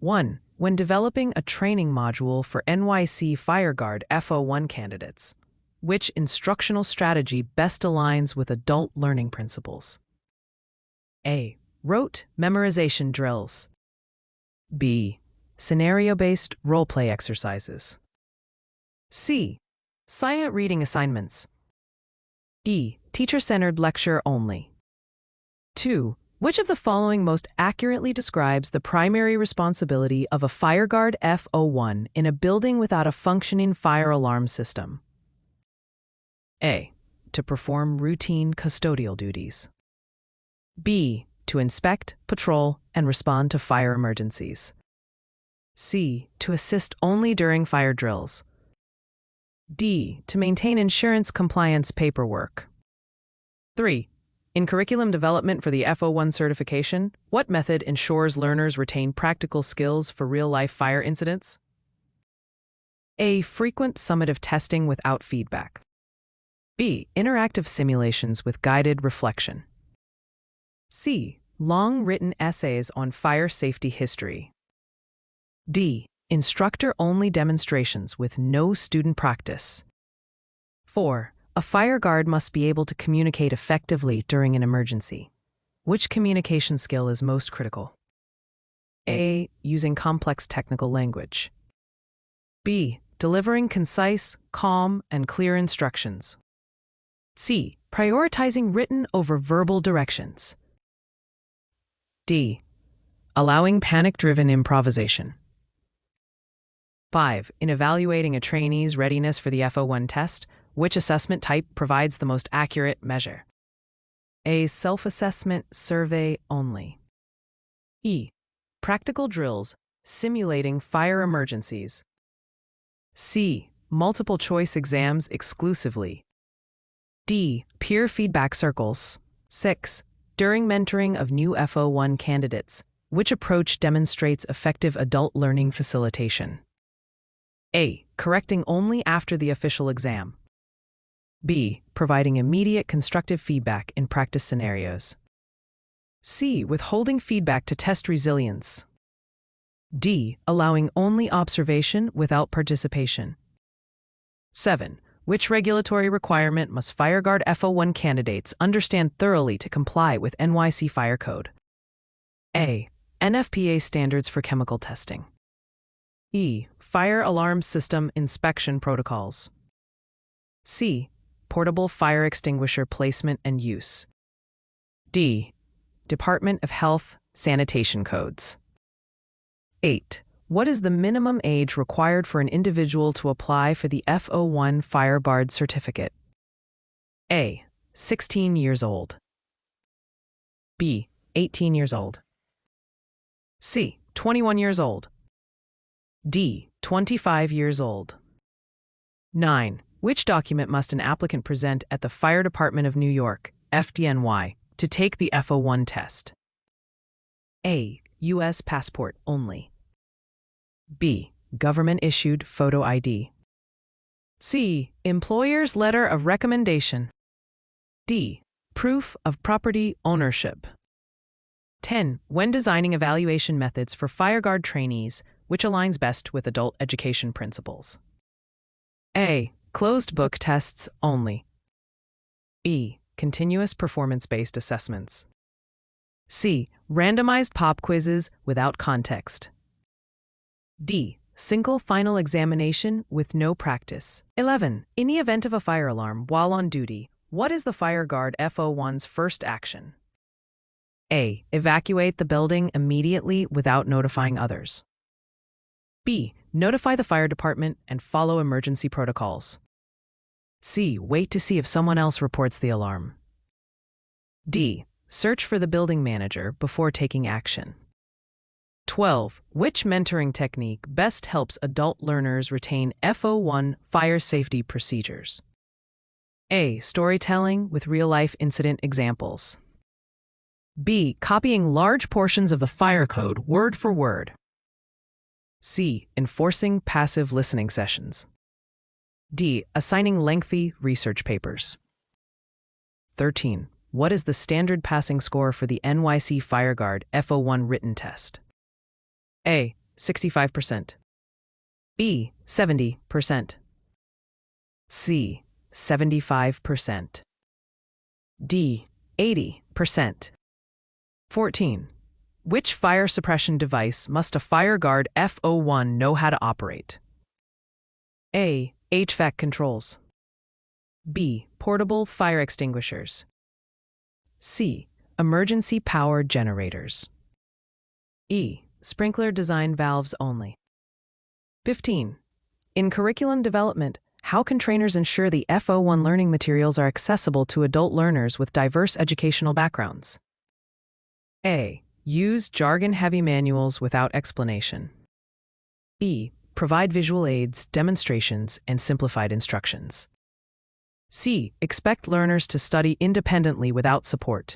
1. When developing a training module for NYC Fireguard F01 candidates, which instructional strategy best aligns with adult learning principles? A. Rote memorization drills. B. Scenario-based role-play exercises. C. Silent reading assignments. D. Teacher-centered lecture only. 2. Which of the following most accurately describes the primary responsibility of a Fireguard F01 in a building without a functioning fire alarm system? A. To perform routine custodial duties. B. To inspect, patrol, and respond to fire emergencies. C. To assist only during fire drills. D. To maintain insurance compliance paperwork. 3. In curriculum development for the F01 certification, what method ensures learners retain practical skills for real-life fire incidents? A. Frequent summative testing without feedback. B. Interactive simulations with guided reflection. C. Long written essays on fire safety history. D. Instructor-only demonstrations with no student practice. 4. A fireguard must be able to communicate effectively during an emergency. Which communication skill is most critical? A. Using complex technical language. B. Delivering concise, calm, and clear instructions. C. Prioritizing written over verbal directions. D. Allowing panic-driven improvisation. 5. In evaluating a trainee's readiness for the F01 test, which assessment type provides the most accurate measure? A. Self-assessment survey only. E. Practical drills simulating fire emergencies. C. Multiple choice exams exclusively. D. Peer feedback circles. 6. During mentoring of new F01 candidates, which approach demonstrates effective adult learning facilitation? A. Correcting only after the official exam. B. Providing immediate constructive feedback in practice scenarios. C. Withholding feedback to test resilience. D. Allowing only observation without participation. 7. Which regulatory requirement must Fireguard F01 candidates understand thoroughly to comply with NYC Fire Code? A. NFPA standards for chemical testing. E. Fire alarm system inspection protocols. C. Portable fire extinguisher placement and use. D. Department of Health sanitation codes. 8. What is the minimum age required for an individual to apply for the F01 Fireguard certificate? A. 16 years old. B. 18 years old. C. 21 years old. D. 25 years old. 9. Which document must an applicant present at the Fire Department of New York, FDNY, to take the F01 test? A. U.S. passport only. B. Government-issued photo ID. C. Employer's letter of recommendation. D. Proof of property ownership. 10. When designing evaluation methods for Fireguard trainees, which aligns best with adult education principles? A. Closed book tests only. B. Continuous performance-based assessments. C. Randomized pop quizzes without context. D. Single final examination with no practice. 11. In the event of a fire alarm while on duty, what is the Fireguard F01's first action? A. Evacuate the building immediately without notifying others. B. Notify the fire department and follow emergency protocols. C. Wait to see if someone else reports the alarm. D. Search for the building manager before taking action. 12. Which mentoring technique best helps adult learners retain F01 fire safety procedures? A. Storytelling with real-life incident examples. B. Copying large portions of the fire code word for word. C. Enforcing passive listening sessions. D. Assigning lengthy research papers. 13. What is the standard passing score for the NYC Fireguard F01 written test? A. 65%. B. 70%. C. 75%. D. 80%. 14. Which fire suppression device must a Fireguard F01 know how to operate? A. HVAC controls. B. Portable fire extinguishers. C. Emergency power generators. E. Sprinkler design valves only. 15. In curriculum development, how can trainers ensure the F01 learning materials are accessible to adult learners with diverse educational backgrounds? A. Use jargon-heavy manuals without explanation. B. Provide visual aids, demonstrations, and simplified instructions. C. Expect learners to study independently without support.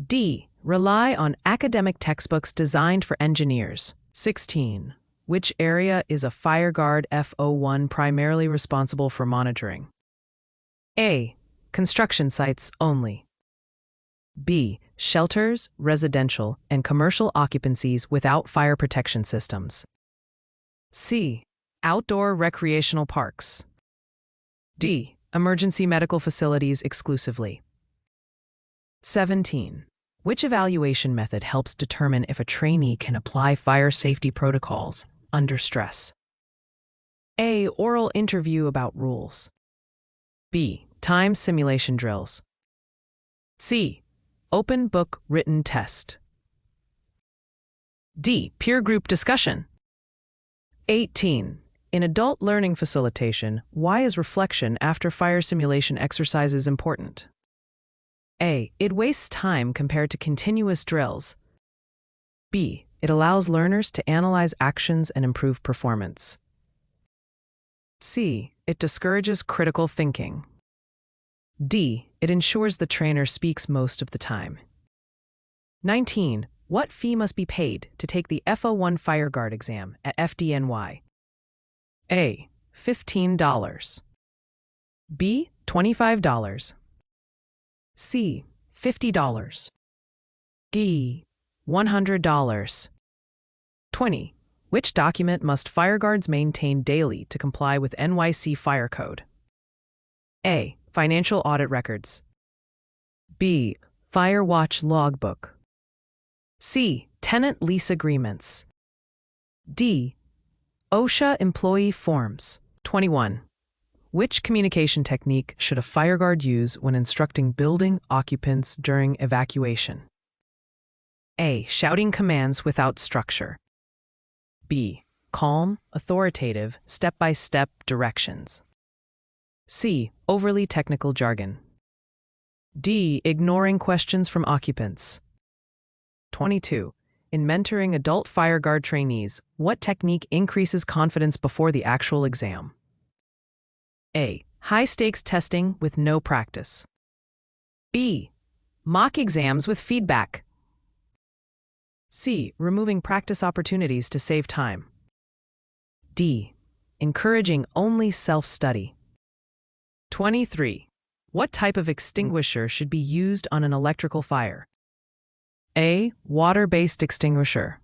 D. Rely on academic textbooks designed for engineers. 16. Which area is a Fireguard F01 primarily responsible for monitoring? A. Construction sites only. B. Shelters, residential, and commercial occupancies without fire protection systems. C. Outdoor recreational parks. D. Emergency medical facilities exclusively. 17. Which evaluation method helps determine if a trainee can apply fire safety protocols under stress? A. Oral interview about rules. B. Time simulation drills. C. Open book written test. D. Peer group discussion. 18. In adult learning facilitation, why is reflection after fire simulation exercises important? A. It wastes time compared to continuous drills. B. It allows learners to analyze actions and improve performance. C. It discourages critical thinking. D. It ensures the trainer speaks most of the time. 19. What fee must be paid to take the F01 Fireguard exam at FDNY? A. $15. B. $25. C. $50. D. $100. 20. Which document must fireguards maintain daily to comply with NYC Fire Code? A. Financial audit records. B. Fire watch logbook. C. Tenant lease agreements. D. OSHA employee forms. 21. Which communication technique should a fireguard use when instructing building occupants during evacuation? A. Shouting commands without structure. B. Calm, authoritative, step-by-step directions. C. Overly technical jargon. D. Ignoring questions from occupants. 22. In mentoring adult fireguard trainees, what technique increases confidence before the actual exam? A. High-stakes testing with no practice. B. Mock exams with feedback. C. Removing practice opportunities to save time. D. Encouraging only self-study. 23. What type of extinguisher should be used on an electrical fire? A. Water-based extinguisher.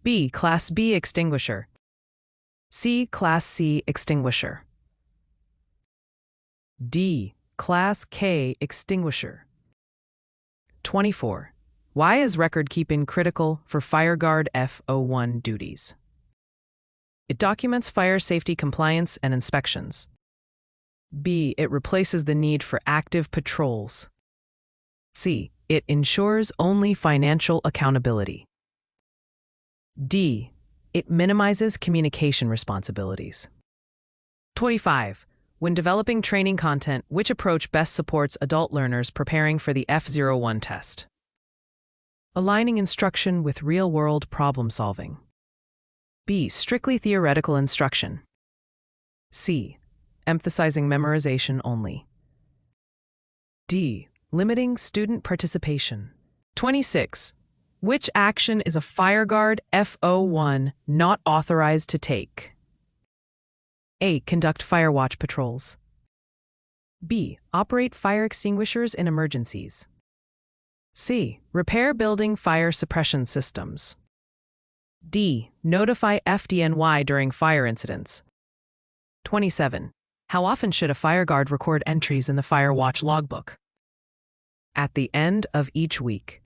B. Class B extinguisher. C. Class C extinguisher. D. Class K extinguisher. 24. Why is record-keeping critical for Fireguard F01 duties? It documents fire safety compliance and inspections. B. It replaces the need for active patrols. C. It ensures only financial accountability. D. It minimizes communication responsibilities. 25. When developing training content, which approach best supports adult learners preparing for the F01 test? Aligning instruction with real-world problem-solving. B. Strictly theoretical instruction. C. Emphasizing memorization only. D. Limiting student participation. 26. Which action is a Fireguard F01 not authorized to take? A. Conduct fire watch patrols. B. Operate fire extinguishers in emergencies. C. Repair building fire suppression systems. D. Notify FDNY during fire incidents. 27. How often should a fireguard record entries in the fire watch logbook? At the end of each week.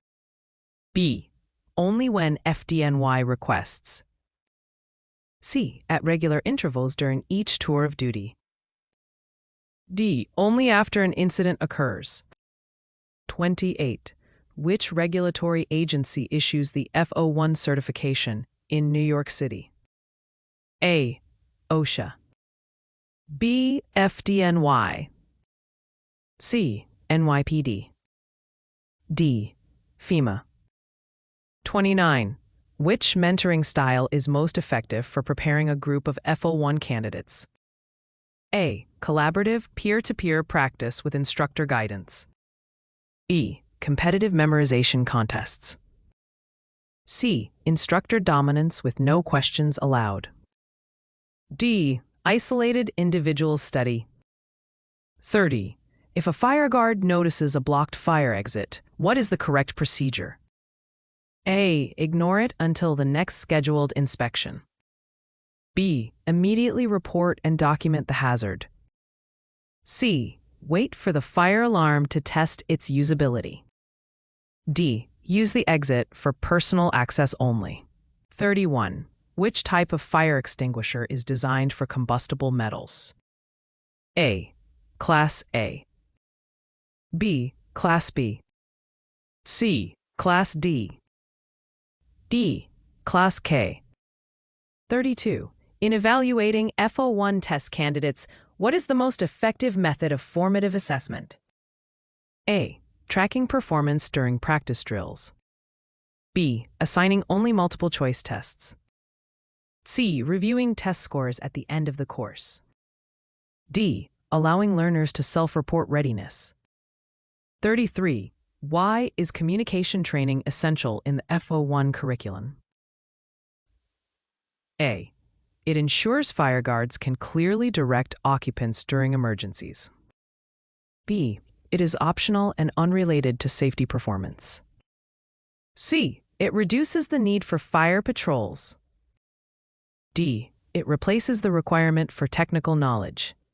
B. Only when FDNY requests. C. At regular intervals during each tour of duty. D. Only after an incident occurs. 28. Which regulatory agency issues the F01 certification in New York City? A. OSHA. B. FDNY. C. NYPD. D. FEMA. 29. Which mentoring style is most effective for preparing a group of F01 candidates? A. Collaborative peer-to-peer practice with instructor guidance. B. Competitive memorization contests. C. Instructor dominance with no questions allowed. D. Isolated individual study. 30. If a fireguard notices a blocked fire exit, what is the correct procedure? A. Ignore it until the next scheduled inspection. B. Immediately report and document the hazard. C. Wait for the fire alarm to test its usability. D. Use the exit for personal access only. 31. Which type of fire extinguisher is designed for combustible metals? A. Class A. B. Class B. C. Class D. D. Class K. 32. In evaluating F01 test candidates, what is the most effective method of formative assessment? A. Tracking performance during practice drills. B. Assigning only multiple choice tests. C. Reviewing test scores at the end of the course. D. Allowing learners to self-report readiness. 33. Why is communication training essential in the F01 curriculum? A. It ensures fireguards can clearly direct occupants during emergencies. B. It is optional and unrelated to safety performance. C. It reduces the need for fire patrols. D. It replaces the requirement for technical knowledge.